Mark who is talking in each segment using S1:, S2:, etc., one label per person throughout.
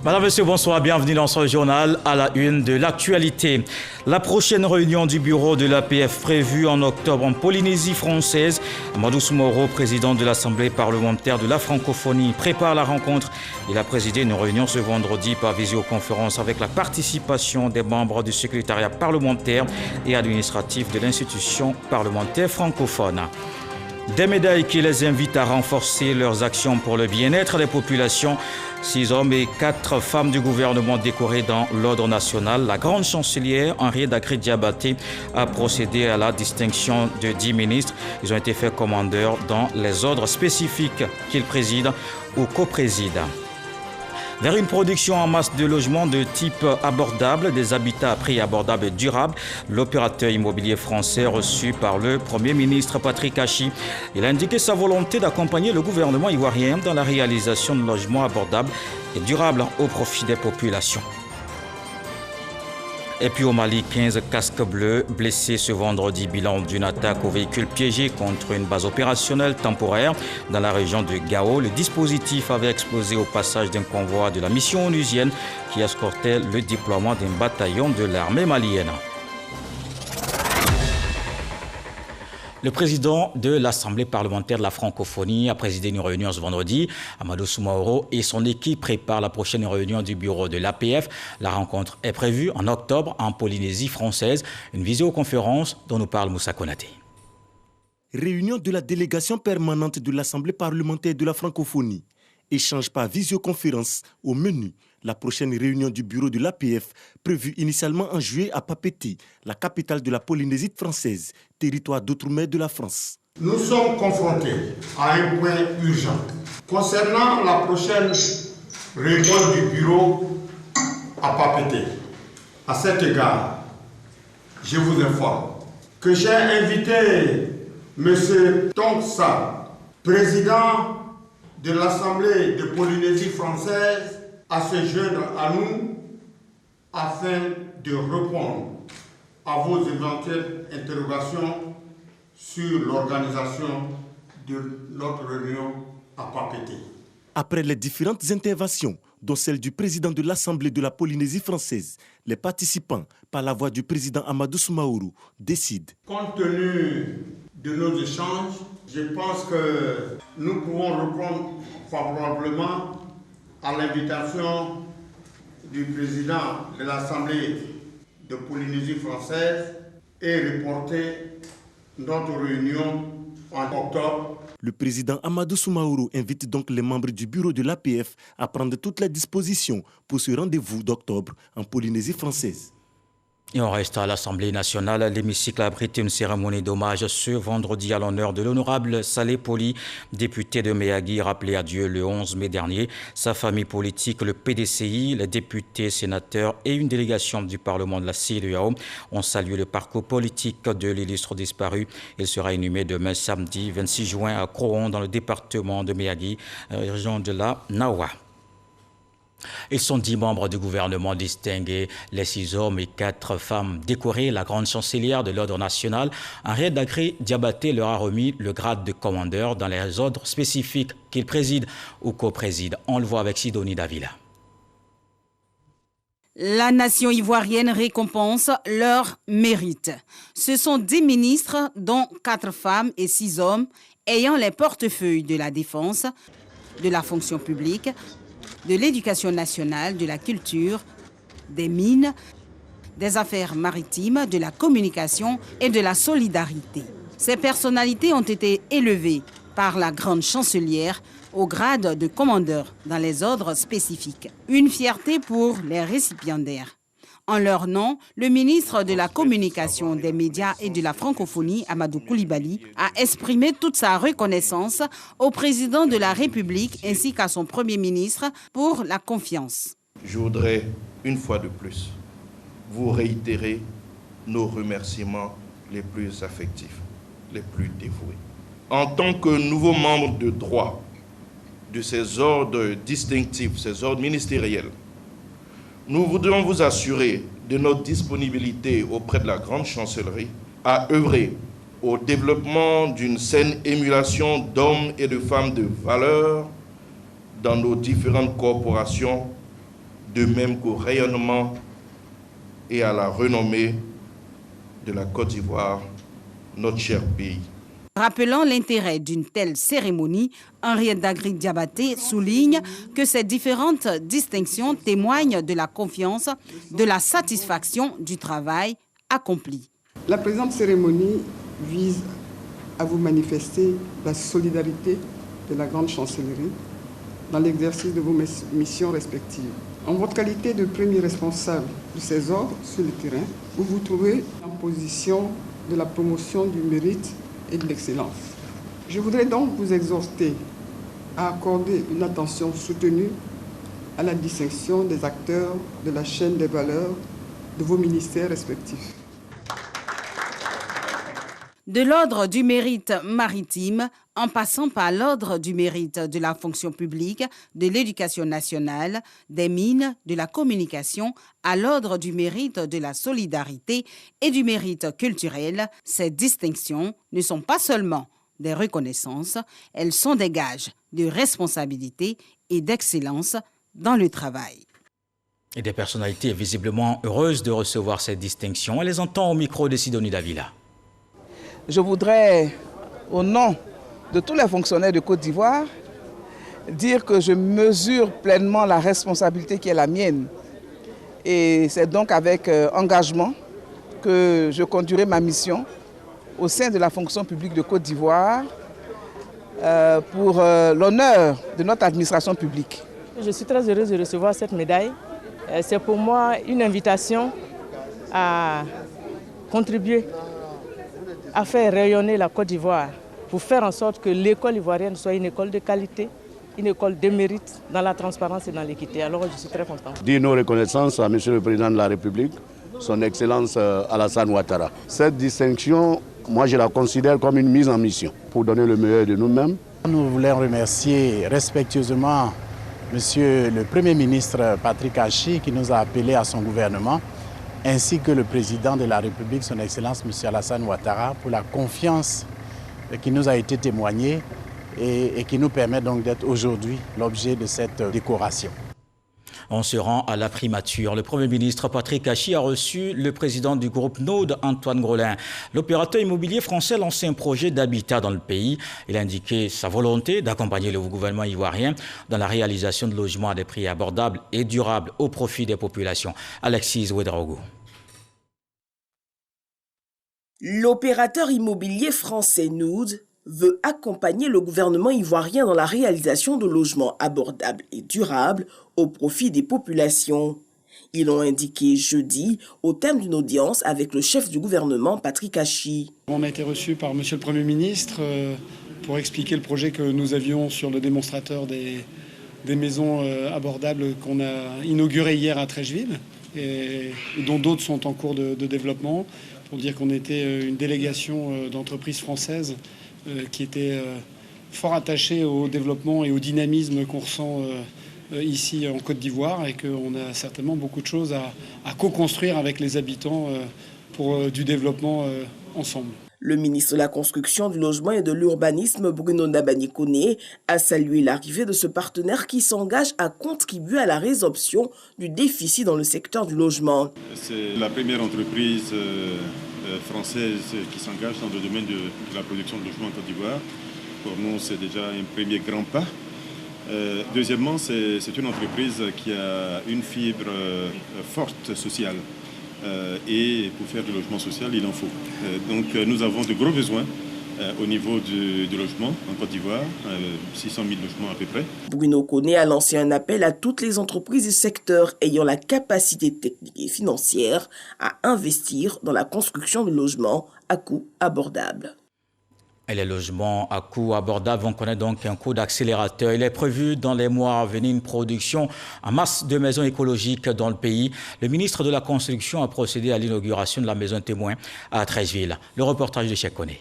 S1: Madame, Monsieur, bonsoir, bienvenue dans ce journal à la une de l'actualité. La prochaine réunion du bureau de l'APF prévue en octobre en Polynésie française. Amadou Soumaoro, président de l'Assemblée parlementaire de la francophonie, prépare la rencontre. Il a présidé une réunion ce vendredi par visioconférence avec la participation des membres du secrétariat parlementaire et administratif de l'institution parlementaire francophone. Des médailles qui les invitent à renforcer leurs actions pour le bien-être des populations. 6 hommes et 4 femmes du gouvernement décorés dans l'ordre national. La grande chancelière Henriette Dakré-Diabaté a procédé à la distinction de 10 ministres. Ils ont été faits commandeurs dans les ordres spécifiques qu'ils président ou coprésident. Vers une production en masse de logements de type abordable, des habitats à prix abordable et durable, l'opérateur immobilier français reçu par le Premier ministre Patrick Achi. Il a indiqué sa volonté d'accompagner le gouvernement ivoirien dans la réalisation de logements abordables et durables au profit des populations. Et puis au Mali, 15 casques bleus blessés ce vendredi, bilan d'une attaque au véhicule piégé contre une base opérationnelle temporaire dans la région de Gao. Le dispositif avait explosé au passage d'un convoi de la mission onusienne qui escortait le déploiement d'un bataillon de l'armée malienne. Le président de l'Assemblée parlementaire de la francophonie a présidé une réunion ce vendredi. Amadou Soumaoro et son équipe préparent la prochaine réunion du bureau de l'APF. La rencontre est prévue en octobre en Polynésie française. Une visioconférence dont nous parle Moussa Konaté.
S2: Réunion de la délégation permanente de l'Assemblée parlementaire de la francophonie. Échange par visioconférence au menu. La prochaine réunion du bureau de l'APF, prévue initialement en juillet à Papeete, la capitale de la Polynésie française, territoire d'outre-mer de la France.
S3: Nous sommes confrontés à un point urgent. Concernant la prochaine réunion du bureau à Papeete, à cet égard, je vous informe que j'ai invité M. Tongsa, président de l'Assemblée de Polynésie française, à se joindre à nous afin de répondre à vos éventuelles interrogations sur l'organisation de notre réunion à Papeete.
S2: Après les différentes interventions, dont celle du président de l'Assemblée de la Polynésie française, les participants, par la voix du président Amadou Soumaoro, décident.
S3: Compte tenu de nos échanges, je pense que nous pouvons répondre favorablement à l'invitation du président de l'Assemblée de Polynésie française et reporter notre réunion en octobre.
S2: Le président Amadou Soumaoro invite donc les membres du bureau de l'APF à prendre toutes les dispositions pour ce rendez-vous d'octobre en Polynésie française.
S1: Et on reste à l'Assemblée nationale. L'hémicycle a abrité une cérémonie d'hommage ce vendredi à l'honneur de l'honorable Saleh Poli, député de Meyagi, rappelé à Dieu le 11 mai dernier. Sa famille politique, le PDCI, les députés, sénateurs et une délégation du Parlement de la CEDEAO ont salué le parcours politique de l'illustre disparu. Il sera inhumé demain samedi 26 juin à Croon dans le département de Meyagi, région de la Nawa. Ils sont 10 membres du gouvernement distingués, les 6 hommes et 4 femmes décorés. La grande chancelière de l'ordre national, Henriette Dakré-Diabaté, leur a remis le grade de commandeur dans les ordres spécifiques qu'ils président ou coprésident. On le voit avec Sidonie Davila.
S4: La nation ivoirienne récompense leur mérite. Ce sont 10 ministres, dont 4 femmes et 6 hommes, ayant les portefeuilles de la défense, de la fonction publique, de l'éducation nationale, de la culture, des mines, des affaires maritimes, de la communication et de la solidarité. Ces personnalités ont été élevées par la grande chancelière au grade de commandeur dans les ordres spécifiques. Une fierté pour les récipiendaires. En leur nom, le ministre de la Communication, des Médias et de la Francophonie, Amadou Coulibaly, a exprimé toute sa reconnaissance au président de la République ainsi qu'à son Premier ministre pour la confiance.
S5: Je voudrais, une fois de plus, vous réitérer nos remerciements les plus affectifs, les plus dévoués. En tant que nouveau membre de droit de ces ordres distinctifs, ces ordres ministériels, nous voudrions vous assurer de notre disponibilité auprès de la Grande Chancellerie à œuvrer au développement d'une saine émulation d'hommes et de femmes de valeur dans nos différentes corporations de même qu'au rayonnement et à la renommée de la Côte d'Ivoire, notre cher pays.
S4: Rappelant l'intérêt d'une telle cérémonie, Henriette Dagri-Diabaté souligne que ces différentes distinctions témoignent de la confiance, de la satisfaction du travail accompli.
S6: La présente cérémonie vise à vous manifester la solidarité de la Grande Chancellerie dans l'exercice de vos missions respectives. En votre qualité de premier responsable de ces ordres sur le terrain, vous vous trouvez en position de la promotion du mérite et de l'excellence. Je voudrais donc vous exhorter à accorder une attention soutenue à la distinction des acteurs de la chaîne des valeurs de vos ministères respectifs.
S4: De l'ordre du mérite maritime, en passant par l'ordre du mérite de la fonction publique, de l'éducation nationale, des mines, de la communication, à l'ordre du mérite de la solidarité et du mérite culturel, ces distinctions ne sont pas seulement des reconnaissances, elles sont des gages de responsabilité et d'excellence dans le travail.
S1: Et des personnalités visiblement heureuses de recevoir cette distinction. On les entend au micro de Sidonie Davila.
S7: Je voudrais, au nom de tous les fonctionnaires de Côte d'Ivoire, dire que je mesure pleinement la responsabilité qui est la mienne. Et c'est donc avec engagement que je conduirai ma mission au sein de la fonction publique de Côte d'Ivoire pour l'honneur de notre administration publique.
S8: Je suis très heureuse de recevoir cette médaille. C'est pour moi une invitation à contribuer à faire rayonner la Côte d'Ivoire pour faire en sorte que l'école ivoirienne soit une école de qualité, une école de mérite dans la transparence et dans l'équité. Alors je suis très content.
S9: Dire nos reconnaissances à M. le Président de la République, son Excellence Alassane Ouattara. Cette distinction, moi je la considère comme une mise en mission pour donner le meilleur de nous-mêmes.
S10: Nous voulons remercier respectueusement M. le Premier ministre Patrick Achi qui nous a appelés à son gouvernement, ainsi que le Président de la République, son Excellence M. Alassane Ouattara, pour la confiance qui nous a été témoignée et qui nous permet donc d'être aujourd'hui l'objet de cette décoration.
S1: On se rend à la primature. Le Premier ministre Patrick Achi a reçu le président du groupe Node, Antoine Grolin. L'opérateur immobilier français a lancé un projet d'habitat dans le pays. Il a indiqué sa volonté d'accompagner le gouvernement ivoirien dans la réalisation de logements à des prix abordables et durables au profit des populations. Alexis Ouedraogo.
S11: L'opérateur immobilier français Node veut accompagner le gouvernement ivoirien dans la réalisation de logements abordables et durables au profit des populations. Ils l'ont indiqué jeudi au terme d'une audience avec le chef du gouvernement Patrick Achi.
S12: On a été reçu par M. le Premier ministre pour expliquer le projet que nous avions sur le démonstrateur des maisons abordables qu'on a inauguré hier à Trècheville et dont d'autres sont en cours de développement, pour dire qu'on était une délégation d'entreprises françaises qui était fort attachée au développement et au dynamisme qu'on ressent ici en Côte d'Ivoire et qu'on a certainement beaucoup de choses à co-construire avec les habitants pour du développement ensemble.
S11: Le ministre de la Construction, du Logement et de l'Urbanisme, Bruno Nabani-Koné, a salué l'arrivée de ce partenaire qui s'engage à contribuer à la résorption du déficit dans le secteur du logement.
S13: C'est la première entreprise française qui s'engage dans le domaine de la production de logements en Côte d'Ivoire. Pour nous, c'est déjà un premier grand pas. Deuxièmement, c'est une entreprise qui a une fibre forte sociale. Et pour faire du logement social, il en faut. Donc nous avons de gros besoins au niveau du logement en Côte d'Ivoire, 600 000 logements à peu près.
S11: Bruno Koné a lancé un appel à toutes les entreprises du secteur ayant la capacité technique et financière à investir dans la construction de logements à coût abordable.
S1: Et les logements à coût abordable vont connaître donc un coup d'accélérateur. Il est prévu dans les mois à venir une production en masse de maisons écologiques dans le pays. Le ministre de la Construction a procédé à l'inauguration de la maison témoin à Trècheville. Le reportage de Cheikh Koné.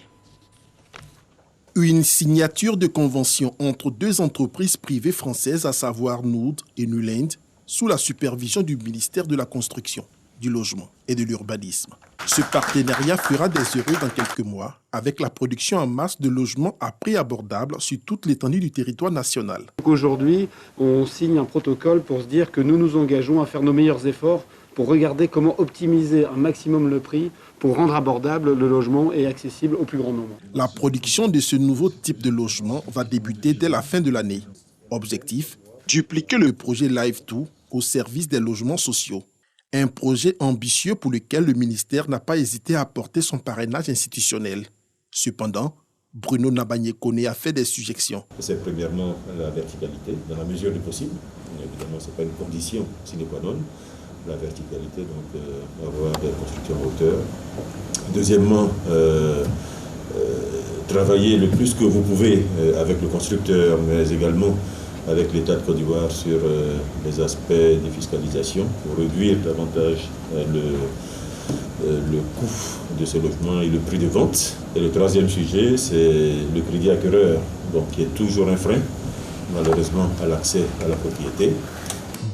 S14: Une signature de convention entre deux entreprises privées françaises, à savoir Node et Nuland, sous la supervision du ministère de la Construction. du logement et de l'urbanisme. Ce partenariat fera des heureux dans quelques mois avec la production en masse de logements à prix abordable sur toute l'étendue du territoire national.
S15: Aujourd'hui, on signe un protocole pour se dire que nous nous engageons à faire nos meilleurs efforts pour regarder comment optimiser un maximum le prix pour rendre abordable le logement et accessible au plus grand nombre.
S14: La production de ce nouveau type de logement va débuter dès la fin de l'année. Objectif, dupliquer le projet Live2 au service des logements sociaux. Un projet ambitieux pour lequel le ministère n'a pas hésité à apporter son parrainage institutionnel. Cependant, Bruno Nabagné-Koné a fait des suggestions.
S16: C'est premièrement la verticalité, dans la mesure du possible. Évidemment, ce n'est pas une condition sine qua non. La verticalité, donc avoir des constructions en hauteur. Deuxièmement, travailler le plus que vous pouvez avec le constructeur, mais également avec l'État de Côte d'Ivoire sur les aspects de fiscalisation pour réduire davantage le coût de ce logement et le prix de vente. Et le troisième sujet, c'est le crédit acquéreur, donc qui est toujours un frein, malheureusement, à l'accès à la propriété.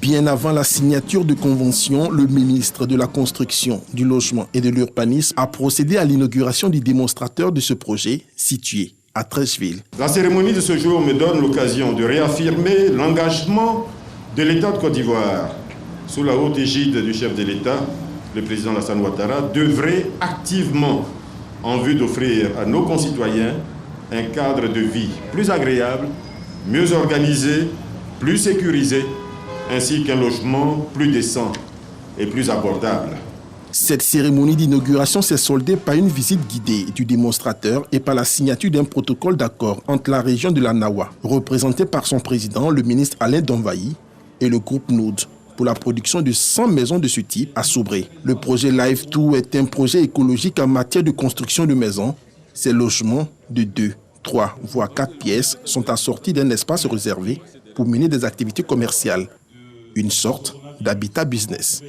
S14: Bien avant la signature de convention, le ministre de la Construction, du Logement et de l'Urbanisme a procédé à l'inauguration du démonstrateur de ce projet situé à Treichville.
S3: La cérémonie de ce jour me donne l'occasion de réaffirmer l'engagement de l'État de Côte d'Ivoire, sous la haute égide du chef de l'État, le président Alassane Ouattara, d'œuvrer activement en vue d'offrir à nos concitoyens un cadre de vie plus agréable, mieux organisé, plus sécurisé, ainsi qu'un logement plus décent et plus abordable.
S14: Cette cérémonie d'inauguration s'est soldée par une visite guidée du démonstrateur et par la signature d'un protocole d'accord entre la région de la Nawa, représenté par son président, le ministre Alain Donvaï, et le groupe Noud, pour la production de 100 maisons de ce type à Sobré. Le projet Live2 est un projet écologique en matière de construction de maisons. Ces logements de 2, 3, voire 4 pièces sont assortis d'un espace réservé pour mener des activités commerciales. Une sorte d'habitat business.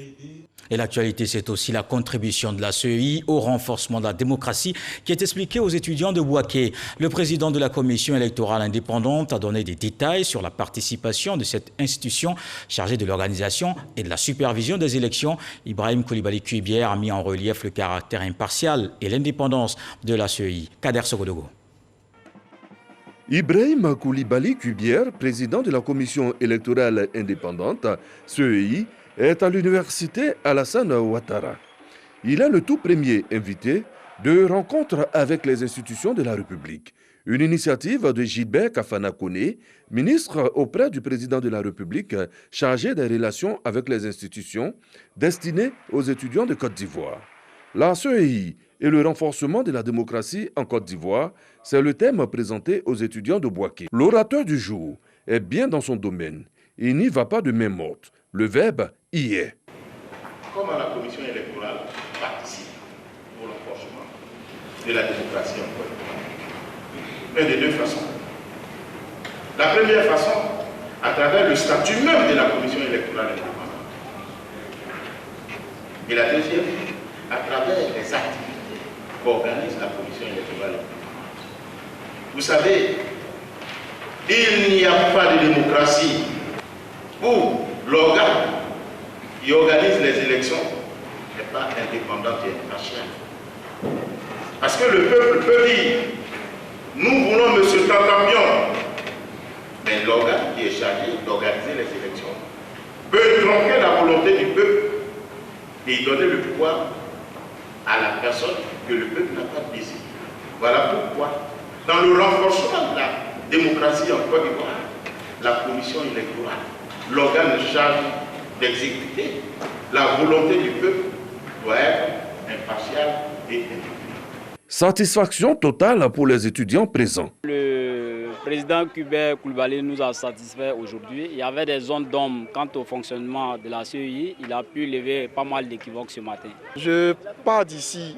S1: Et l'actualité, c'est aussi la contribution de la CEI au renforcement de la démocratie qui est expliquée aux étudiants de Bouaké. Le président de la commission électorale indépendante a donné des détails sur la participation de cette institution chargée de l'organisation et de la supervision des élections. Ibrahim Koulibaly Kuibière a mis en relief le caractère impartial et l'indépendance de la CEI. Kader Sogodogo.
S17: Ibrahim Koulibaly Kuibière, président de la commission électorale indépendante, CEI, est à l'université Alassane Ouattara. Il est le tout premier invité de rencontres avec les institutions de la République. Une initiative de Gilbert Kafana Koné, ministre auprès du président de la République, chargé des relations avec les institutions, destinée aux étudiants de Côte d'Ivoire. La CEI et le renforcement de la démocratie en Côte d'Ivoire, c'est le thème présenté aux étudiants de Bouaké. L'orateur du jour est bien dans son domaine. Il n'y va pas de main morte. Le verbe y est.
S5: Comment la commission électorale participe au renforcement de la démocratie en Côte d'Ivoire? Mais de deux façons. La première façon, à travers le statut même de la commission électorale indépendante. Et la deuxième, à travers les activités qu'organise la commission électorale indépendante. Vous savez, il n'y a pas de démocratie où l'organe qui organise les élections n'est pas indépendant et impartial. Parce que le peuple peut dire, nous voulons M. Tantampion, mais l'organe qui est chargé d'organiser les élections peut tromper la volonté du peuple et donner le pouvoir à la personne que le peuple n'a pas décidé. Voilà pourquoi, dans le renforcement de la démocratie en Côte d'Ivoire, la commission électorale, l'organe chargé d'exécuter la volonté du peuple, doit être impartial et indépendant.
S17: Satisfaction totale pour les étudiants présents.
S18: Le président Kuibière Koulibaly nous a satisfait aujourd'hui. Il y avait des zones d'ombre quant au fonctionnement de la CEI. Il a pu lever pas mal d'équivoques ce matin.
S19: Je pars d'ici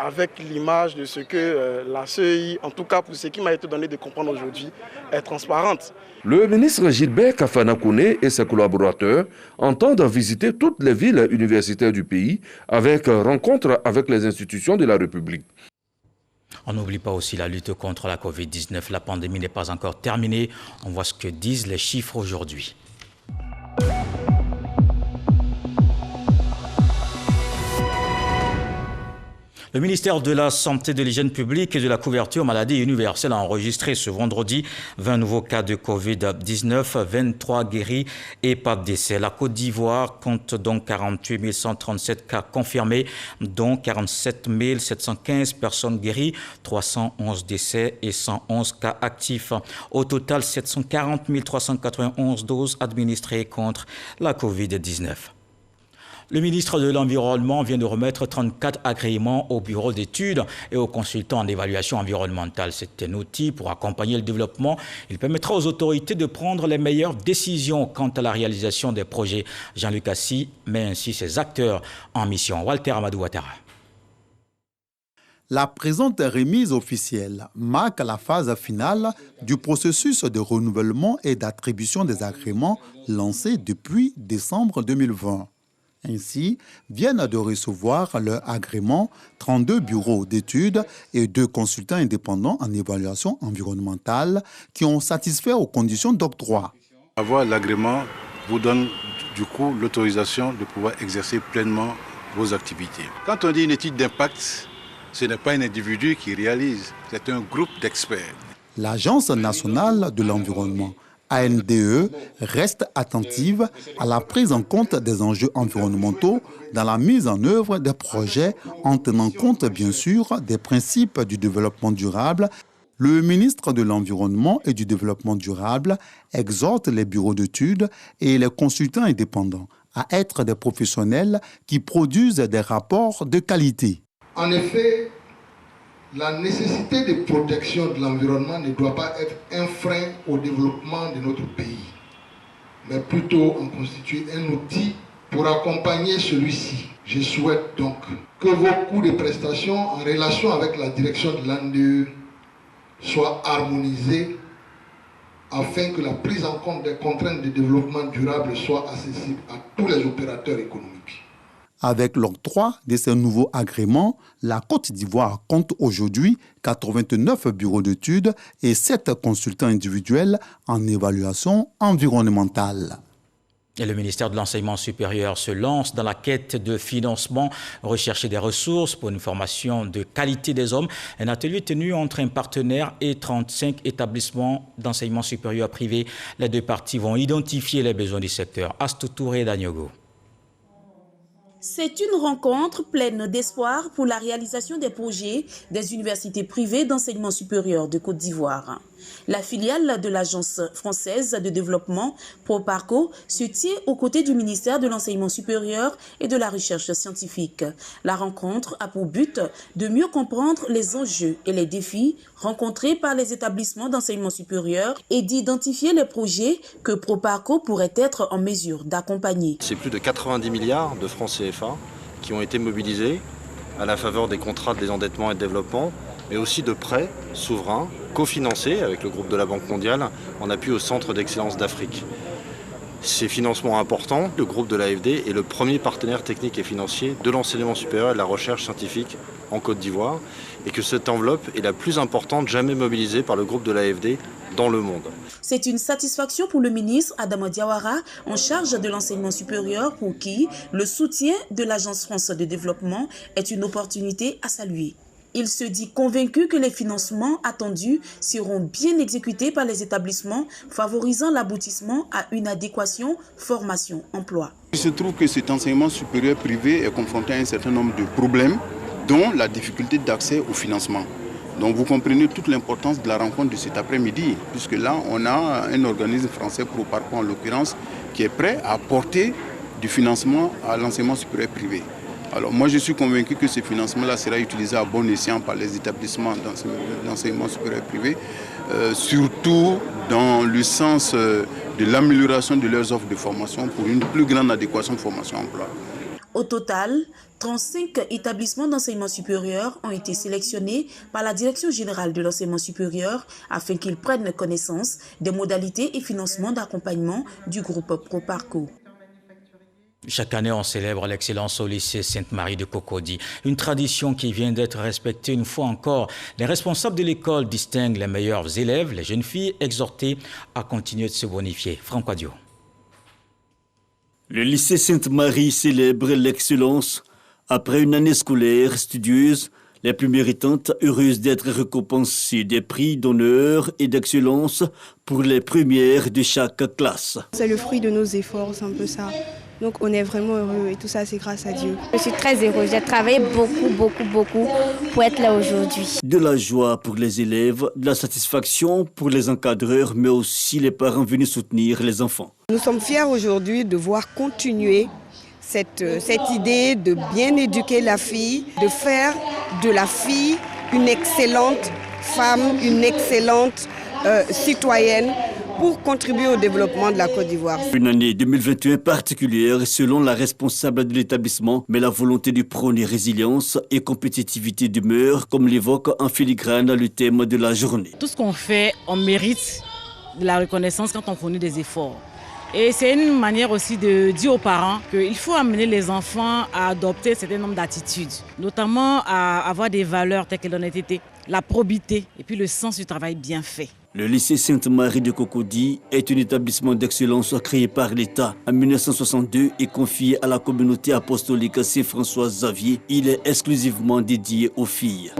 S19: avec l'image de ce que la CEI, en tout cas pour ce qui m'a été donné de comprendre aujourd'hui, est transparente.
S17: Le ministre Gilbert Kafana Koné et ses collaborateurs entendent visiter toutes les villes universitaires du pays avec rencontre avec les institutions de la République.
S1: On n'oublie pas aussi la lutte contre la Covid-19. La pandémie n'est pas encore terminée. On voit ce que disent les chiffres aujourd'hui. Le ministère de la Santé, de l'Hygiène publique et de la couverture maladie universelle a enregistré ce vendredi 20 nouveaux cas de Covid-19, 23 guéris et pas de décès. La Côte d'Ivoire compte donc 48 137 cas confirmés, dont 47 715 personnes guéries, 311 décès et 111 cas actifs. Au total, 740 391 doses administrées contre la Covid-19. Le ministre de l'Environnement vient de remettre 34 agréments au bureau d'études et aux consultants en évaluation environnementale. C'est un outil pour accompagner le développement. Il permettra aux autorités de prendre les meilleures décisions quant à la réalisation des projets. Jean-Luc Assis met ainsi ses acteurs en mission. Walter Amadou Ouattara.
S20: La présente remise officielle marque la phase finale du processus de renouvellement et d'attribution des agréments lancé depuis décembre 2020. Ainsi, viennent de recevoir leur agrément 32 bureaux d'études et 2 consultants indépendants en évaluation environnementale qui ont satisfait aux conditions d'octroi.
S9: Avoir l'agrément vous donne du coup l'autorisation de pouvoir exercer pleinement vos activités. Quand on dit une étude d'impact, ce n'est pas un individu qui réalise, c'est un groupe d'experts.
S20: L'Agence nationale de l'environnement, ANDE, reste attentive à la prise en compte des enjeux environnementaux dans la mise en œuvre des projets en tenant compte bien sûr des principes du développement durable. Le ministre de l'Environnement et du Développement durable exhorte les bureaux d'études et les consultants indépendants à être des professionnels qui produisent des rapports de qualité.
S21: En effet, la nécessité de protection de l'environnement ne doit pas être un frein au développement de notre pays, mais plutôt en constituer un outil pour accompagner celui-ci. Je souhaite donc que vos coûts de prestations en relation avec la direction de l'ANDE soient harmonisés afin que la prise en compte des contraintes de développement durable soit accessible à tous les opérateurs économiques.
S20: Avec l'octroi de ces nouveaux agréments, la Côte d'Ivoire compte aujourd'hui 89 bureaux d'études et 7 consultants individuels en évaluation environnementale.
S1: Et le ministère de l'Enseignement supérieur se lance dans la quête de financement, rechercher des ressources pour une formation de qualité des hommes. Un atelier tenu entre un partenaire et 35 établissements d'enseignement supérieur privé. Les deux parties vont identifier les besoins du secteur. Astou Touré d'Agnogo.
S22: C'est une rencontre pleine d'espoir pour la réalisation des projets des universités privées d'enseignement supérieur de Côte d'Ivoire. La filiale de l'Agence française de développement, Proparco, se tient aux côtés du ministère de l'Enseignement supérieur et de la Recherche scientifique. La rencontre a pour but de mieux comprendre les enjeux et les défis rencontrés par les établissements d'enseignement supérieur et d'identifier les projets que Proparco pourrait être en mesure d'accompagner.
S23: C'est plus de 90 milliards de francs CFA qui ont été mobilisés à la faveur des contrats de désendettement et de développement, mais aussi de prêts souverains cofinancés avec le groupe de la Banque mondiale en appui au Centre d'excellence d'Afrique. Ces financements importants, le groupe de l'AFD est le premier partenaire technique et financier de l'enseignement supérieur et de la recherche scientifique en Côte d'Ivoire et que cette enveloppe est la plus importante jamais mobilisée par le groupe de l'AFD dans le monde.
S22: C'est une satisfaction pour le ministre Adama Diawara en charge de l'enseignement supérieur pour qui le soutien de l'Agence française de développement est une opportunité à saluer. Il se dit convaincu que les financements attendus seront bien exécutés par les établissements, favorisant l'aboutissement à une adéquation formation-emploi.
S24: Il se trouve que cet enseignement supérieur privé est confronté à un certain nombre de problèmes, dont la difficulté d'accès au financement. Donc vous comprenez toute l'importance de la rencontre de cet après-midi, puisque là on a un organisme français, Proparco en l'occurrence, qui est prêt à apporter du financement à l'enseignement supérieur privé. Alors moi je suis convaincu que ce financement-là sera utilisé à bon escient par les établissements d'enseignement supérieur privé, surtout dans le sens de l'amélioration de leurs offres de formation pour une plus grande adéquation formation-emploi.
S22: Au total, 35 établissements d'enseignement supérieur ont été sélectionnés par la Direction générale de l'enseignement supérieur afin qu'ils prennent connaissance des modalités et financements d'accompagnement du groupe Proparco.
S1: Chaque année, on célèbre l'excellence au lycée Sainte-Marie de Cocody. Une tradition qui vient d'être respectée une fois encore. Les responsables de l'école distinguent les meilleurs élèves, les jeunes filles exhortées à continuer de se bonifier. Franck Adio.
S25: Le lycée Sainte-Marie célèbre l'excellence après une année scolaire studieuse
S2: Les plus méritantes, heureuses d'être récompensées des prix d'honneur et d'excellence pour les premières de chaque classe.
S4: C'est le fruit de nos efforts, c'est un peu ça. Donc on est vraiment heureux et tout ça c'est grâce à Dieu.
S6: Je suis très heureuse, j'ai travaillé beaucoup pour être là aujourd'hui.
S2: De la joie pour les élèves, de la satisfaction pour les encadreurs, mais aussi les parents venus soutenir les enfants.
S7: Nous sommes fiers aujourd'hui de voir continuer cette idée de bien éduquer la fille, de faire de la fille une excellente femme, une excellente citoyenne, pour contribuer au développement de la Côte d'Ivoire.
S2: Une année 2021 particulière selon la responsable de l'établissement, mais la volonté de prôner résilience et compétitivité demeure, comme l'évoque en filigrane le thème de la journée.
S25: Tout ce qu'on fait, on mérite de la reconnaissance quand on fournit des efforts. Et c'est une manière aussi de dire aux parents qu'il faut amener les enfants à adopter un certain nombre d'attitudes, notamment à avoir des valeurs telles que l'honnêteté, la probité et puis le sens du travail bien fait.
S2: Le lycée Sainte-Marie de Cocody est un établissement d'excellence créé par l'État en 1962 et confié à la communauté apostolique Saint-François Xavier. Il est exclusivement dédié aux filles.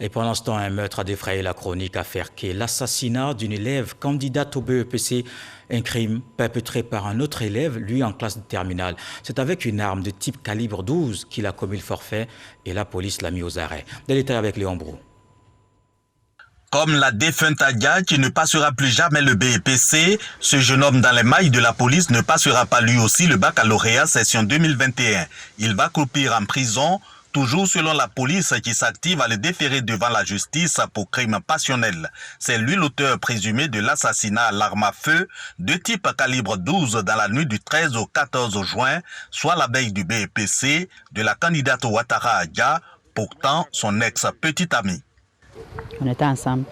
S1: Et pendant ce temps, un meurtre a défrayé la chronique à Ferké. L'assassinat d'une élève candidate au BEPC, un crime perpétré par un autre élève, lui en classe de terminale. C'est avec une arme de type calibre 12 qu'il a commis le forfait et la police l'a mis aux arrêts. Des détails avec Léon Brou.
S26: Comme la défunte Adia qui ne passera plus jamais le BEPC, ce jeune homme dans les mailles de la police ne passera pas lui aussi le baccalauréat session 2021. Il va croupir en prison, toujours selon la police qui s'active à le déférer devant la justice pour crime passionnel. C'est lui l'auteur présumé de l'assassinat à l'arme à feu de type calibre 12 dans la nuit du 13 au 14 juin, soit la veille du BEPC, de la candidate Ouattara Adia, pourtant son ex-petite amie.
S27: On était ensemble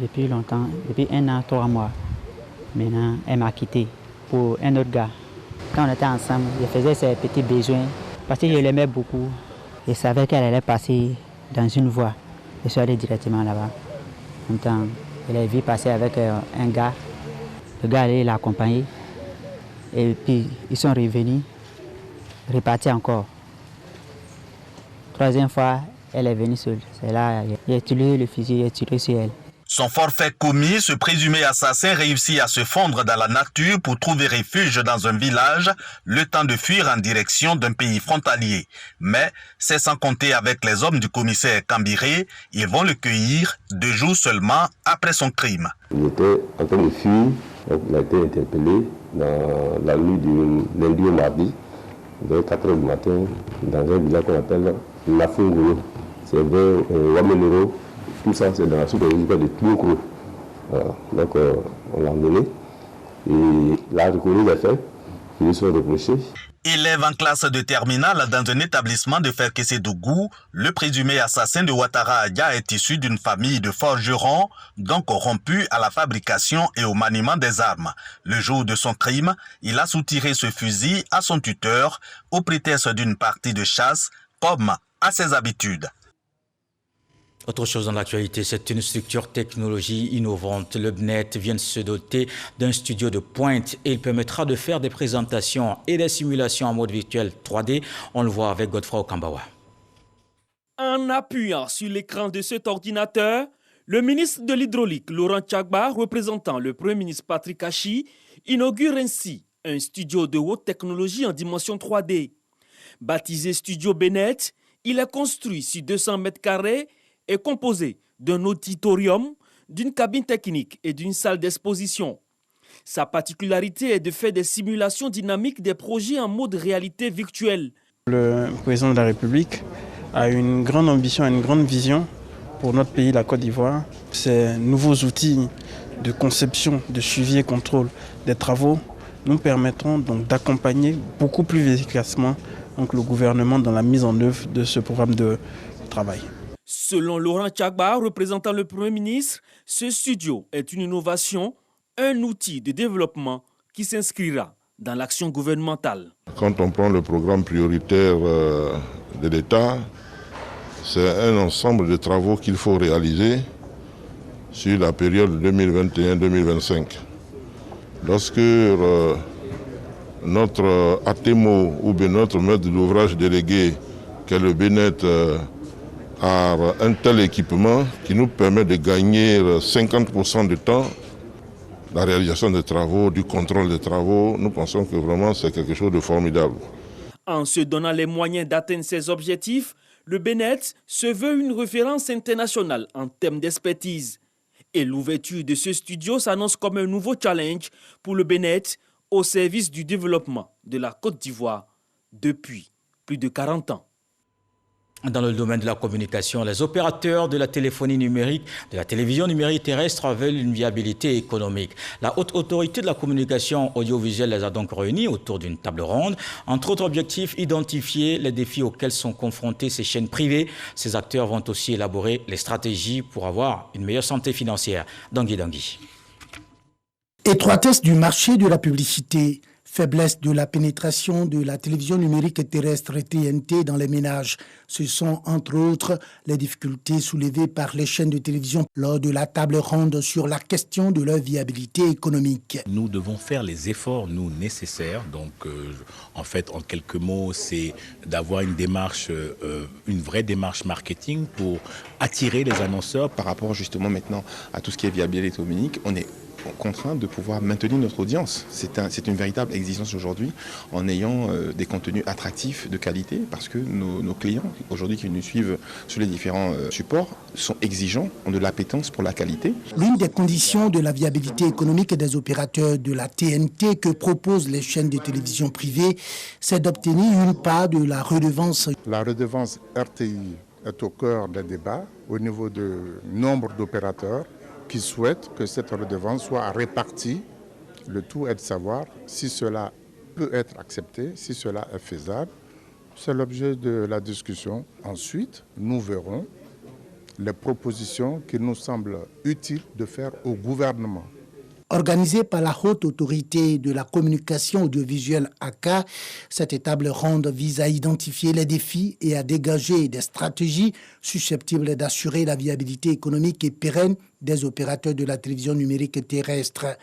S27: depuis longtemps, depuis 1 an, 3 mois. Maintenant, elle m'a quitté pour un autre gars. Quand on était ensemble, je faisais ses petits besoins parce que je l'aimais beaucoup. Je savais qu'elle allait passer dans une voie. Je suis allé directement là-bas. En même temps, je l'ai vu passer avec un gars. Le gars allait l'accompagner. Et puis, ils sont revenus, repartis encore. Troisième fois, elle est venue seule. C'est là, il a tiré le fusil, il a tiré sur elle.
S26: Son forfait commis, ce présumé assassin réussit à se fondre dans la nature pour trouver refuge dans un village, le temps de fuir en direction d'un pays frontalier. Mais c'est sans compter avec les hommes du commissaire Cambiré, ils vont le cueillir 2 jours seulement après son crime.
S28: Il était en train de fuir, donc il a été interpellé dans la nuit du lundi au mardi, vers 4 h du matin, dans un village qu'on appelle Lafungolo. C'est vers Wamenoro. Tout ça, c'est dans la sous-région de Tmoukro. Voilà. Donc, on l'a emmené. Et là, reconnu les faits, ils lui sont reprochés.
S26: Élève en classe de terminale dans un établissement de Ferkessé-Dougou, le présumé assassin de Ouattara Adia est issu d'une famille de forgerons, donc corrompu à la fabrication et au maniement des armes. Le jour de son crime, il a soutiré ce fusil à son tuteur au prétexte d'une partie de chasse, comme à ses habitudes.
S1: Autre chose dans l'actualité, c'est une structure technologie innovante. Le BNET vient de se doter d'un studio de pointe et il permettra de faire des présentations et des simulations en mode virtuel 3D. On le voit avec Godefroy Okambawa.
S29: En appuyant sur l'écran de cet ordinateur, le ministre de l'Hydraulique, Laurent Tchagba, représentant le Premier ministre Patrick Achi, inaugure ainsi un studio de haute technologie en dimension 3D. Baptisé Studio BNET, il est construit sur 200 mètres carrés est composé d'un auditorium, d'une cabine technique et d'une salle d'exposition. Sa particularité est de faire des simulations dynamiques des projets en mode réalité virtuelle.
S12: Le président de la République a une grande ambition et une grande vision pour notre pays, la Côte d'Ivoire. Ces nouveaux outils de conception, de suivi et contrôle des travaux nous permettront donc d'accompagner beaucoup plus efficacement donc, le gouvernement dans la mise en œuvre de ce programme de travail.
S29: Selon Laurent Tchagba, représentant le Premier ministre, ce studio est une innovation, un outil de développement qui s'inscrira dans l'action gouvernementale.
S30: Quand on prend le programme prioritaire de l'État, c'est un ensemble de travaux qu'il faut réaliser sur la période 2021-2025. Lorsque notre ATMO ou bien notre maître d'ouvrage délégué que le Bénin a un tel équipement qui nous permet de gagner 50% de temps. La réalisation des travaux, du contrôle des travaux, nous pensons que vraiment c'est quelque chose de formidable.
S29: En se donnant les moyens d'atteindre ces objectifs, le Bénin se veut une référence internationale en termes d'expertise. Et l'ouverture de ce studio s'annonce comme un nouveau challenge pour le Bénin au service du développement de la Côte d'Ivoire depuis plus de 40 ans.
S1: Dans le domaine de la communication, les opérateurs de la téléphonie numérique, de la télévision numérique terrestre veulent une viabilité économique. La Haute Autorité de la communication audiovisuelle les a donc réunis autour d'une table ronde. Entre autres objectifs, identifier les défis auxquels sont confrontés ces chaînes privées. Ces acteurs vont aussi élaborer les stratégies pour avoir une meilleure santé financière. Dangui.
S3: Étroitesse du marché de la publicité. Faiblesse de la pénétration de la télévision numérique terrestre TNT dans les ménages. Ce sont entre autres les difficultés soulevées par les chaînes de télévision lors de la table ronde sur la question de leur viabilité économique.
S5: Nous devons faire les efforts, nous, nécessaires. Donc, en fait, en quelques mots, c'est d'avoir une démarche, une vraie démarche marketing pour attirer les annonceurs.
S8: Par rapport justement maintenant à tout ce qui est viabilité économique, on est contraint de pouvoir maintenir notre audience. C'est une véritable exigence aujourd'hui en ayant des contenus attractifs de qualité parce que nos clients aujourd'hui qui nous suivent sur les différents supports sont exigeants, ont de l'appétence pour la qualité.
S3: L'une des conditions de la viabilité économique des opérateurs de la TNT que proposent les chaînes de télévision privées, c'est d'obtenir une part de la redevance.
S10: La redevance RTI est au cœur des débats au niveau du nombre d'opérateurs qui souhaitent que cette redevance soit répartie. Le tout est de savoir si cela peut être accepté, si cela est faisable. C'est l'objet de la discussion. Ensuite, nous verrons les propositions qu'il nous semble utile de faire au gouvernement.
S3: Organisée par la Haute Autorité de la communication audiovisuelle ACA, cette table ronde vise à identifier les défis et à dégager des stratégies susceptibles d'assurer la viabilité économique et pérenne des opérateurs de la télévision numérique terrestre.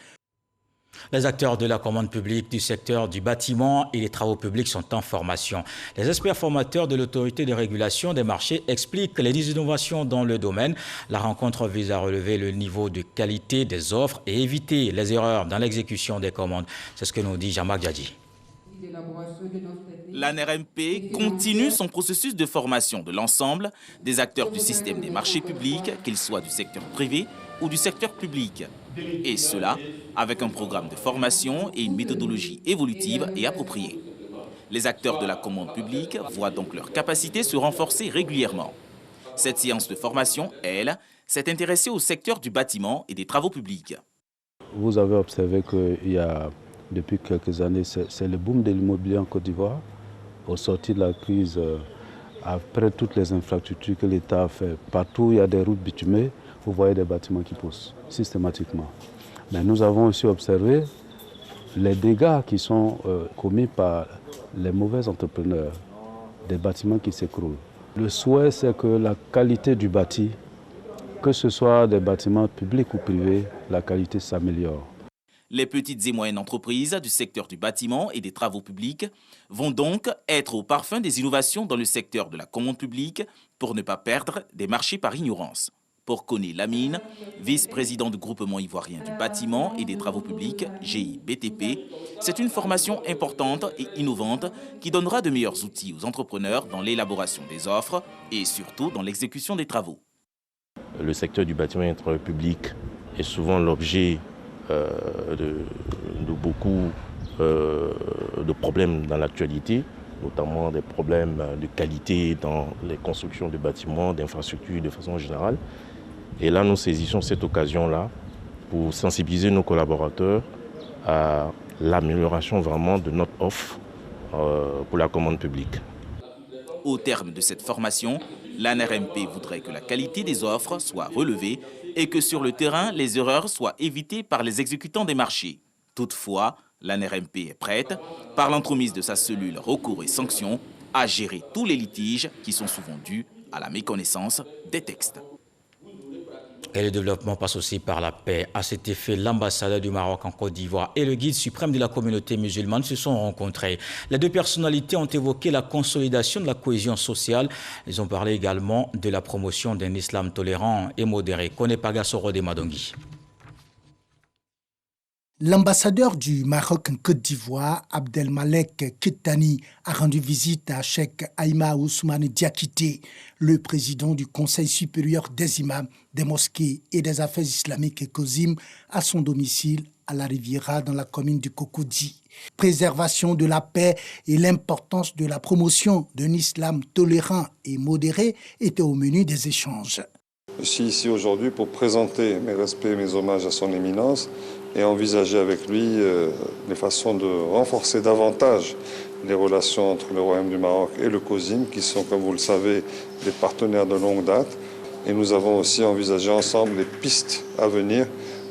S1: Les acteurs de la commande publique du secteur du bâtiment et des travaux publics sont en formation. Les experts formateurs de l'autorité de régulation des marchés expliquent les innovations dans le domaine. La rencontre vise à relever le niveau de qualité des offres et éviter les erreurs dans l'exécution des commandes. C'est ce que nous dit Jean-Marc Djadji.
S11: L'ANRMP continue son processus de formation de l'ensemble des acteurs du système des marchés publics, qu'ils soient du secteur privé ou du secteur public. Et cela avec un programme de formation et une méthodologie évolutive et appropriée. Les acteurs de la commande publique voient donc leurs capacités se renforcer régulièrement. Cette séance de formation, elle, s'est intéressée au secteur du bâtiment et des travaux publics.
S13: Vous avez observé qu'il y a, depuis quelques années, c'est le boom de l'immobilier en Côte d'Ivoire. Au sortir de la crise, après toutes les infrastructures que l'État a fait, partout où il y a des routes bitumées, vous voyez des bâtiments qui poussent systématiquement. Mais nous avons aussi observé les dégâts qui sont commis par les mauvais entrepreneurs, des bâtiments qui s'écroulent. Le souhait, c'est que la qualité du bâti, que ce soit des bâtiments publics ou privés, la qualité s'améliore.
S11: Les petites et moyennes entreprises du secteur du bâtiment et des travaux publics vont donc être au parfum des innovations dans le secteur de la commande publique pour ne pas perdre des marchés par ignorance. Pour Koné Lamine, vice-président du groupement ivoirien du bâtiment et des travaux publics, GIBTP, c'est une formation importante et innovante qui donnera de meilleurs outils aux entrepreneurs dans l'élaboration des offres et surtout dans l'exécution des travaux.
S28: Le secteur du bâtiment et des travaux publics est souvent l'objet de beaucoup de problèmes dans l'actualité, notamment des problèmes de qualité dans les constructions de bâtiments, d'infrastructures de façon générale. Et là, nous saisissons cette occasion-là pour sensibiliser nos collaborateurs à l'amélioration vraiment de notre offre pour la commande publique.
S11: Au terme de cette formation, l'ANRMP voudrait que la qualité des offres soit relevée et que sur le terrain, les erreurs soient évitées par les exécutants des marchés. Toutefois, l'ANRMP est prête, par l'entremise de sa cellule recours et sanctions, à gérer tous les litiges qui sont souvent dus à la méconnaissance des textes.
S1: Et le développement passe aussi par la paix. À cet effet, l'ambassadeur du Maroc en Côte d'Ivoire et le guide suprême de la communauté musulmane se sont rencontrés. Les deux personnalités ont évoqué la consolidation de la cohésion sociale. Ils ont parlé également de la promotion d'un islam tolérant et modéré. Konepaga Soro de Madongi.
S3: L'ambassadeur du Maroc en Côte d'Ivoire, Abdelmalek Kettani, a rendu visite à Cheikh Aïma Ousmane Diakité, le président du Conseil supérieur des imams, des mosquées et des affaires islamiques COSIM, à son domicile à la Riviera dans la commune du Cocody. Préservation de la paix et l'importance de la promotion d'un islam tolérant et modéré étaient au menu des échanges.
S9: Je suis ici aujourd'hui pour présenter mes respects et mes hommages à son éminence et envisager avec lui les façons de renforcer davantage les relations entre le Royaume du Maroc et le COSIM, qui sont, comme vous le savez, des partenaires de longue date. Et nous avons aussi envisagé ensemble les pistes à venir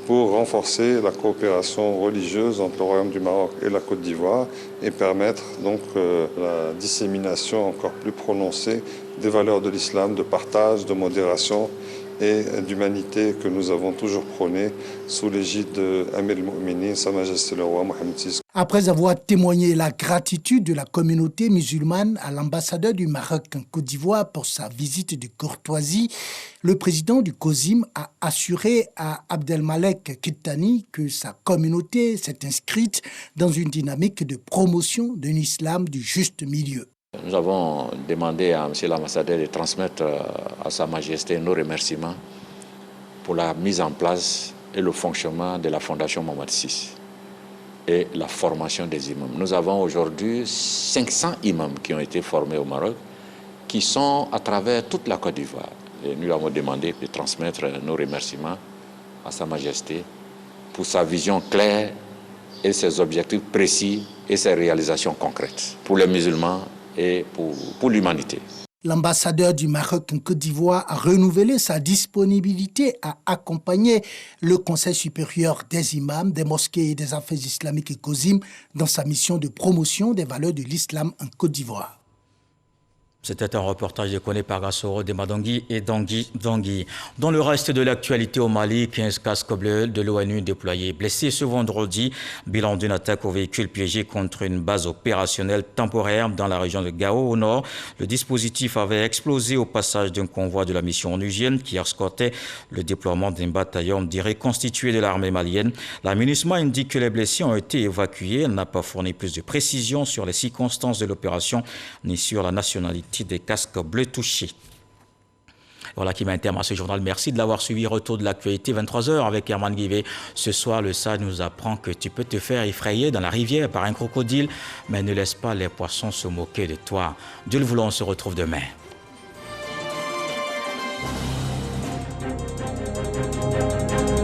S9: pour renforcer la coopération religieuse entre le Royaume du Maroc et la Côte d'Ivoire et permettre donc la dissémination encore plus prononcée des valeurs de l'islam, de partage, de modération et d'humanité que nous avons toujours prôné sous l'égide de Amir al-Mu'minin, Sa Majesté le Roi Mohamed VI.
S3: Après avoir témoigné la gratitude de la communauté musulmane à l'ambassadeur du Maroc en Côte d'Ivoire pour sa visite de courtoisie, le président du COSIM a assuré à Abdelmalek Kettani que sa communauté s'est inscrite dans une dynamique de promotion d'un islam du juste milieu.
S14: Nous avons demandé à M. l'ambassadeur de transmettre à Sa Majesté nos remerciements pour la mise en place et le fonctionnement de la Fondation Mohamed VI et la formation des imams. Nous avons aujourd'hui 500 imams qui ont été formés au Maroc, qui sont à travers toute la Côte d'Ivoire. Et nous lui avons demandé de transmettre nos remerciements à Sa Majesté pour sa vision claire et ses objectifs précis et ses réalisations concrètes pour les musulmans et pour l'humanité.
S3: L'ambassadeur du Maroc en Côte d'Ivoire a renouvelé sa disponibilité à accompagner le Conseil supérieur des imams, des mosquées et des affaires islamiques et COSIM dans sa mission de promotion des valeurs de l'islam en Côte d'Ivoire.
S1: C'était un reportage de Konepaga Soro de Madongi et Dangui. Dans le reste de l'actualité au Mali, 15 casques bleus de l'ONU déployés blessés ce vendredi. Bilan d'une attaque au véhicule piégé contre une base opérationnelle temporaire dans la région de Gao au nord. Le dispositif avait explosé au passage d'un convoi de la mission onusienne qui escortait le déploiement d'un bataillon direct constitué de l'armée malienne. La MINUSMA indique que les blessés ont été évacués. Elle n'a pas fourni plus de précisions sur les circonstances de l'opération ni sur la nationalité des casques bleus touchés. Voilà qui met un terme à ce journal. Merci de l'avoir suivi. Retour de l'actualité, 23h avec Herman Guivet. Ce soir, le SAD nous apprend que tu peux te faire effrayer dans la rivière par un crocodile, mais ne laisse pas les poissons se moquer de toi. Dieu le voulant, on se retrouve demain.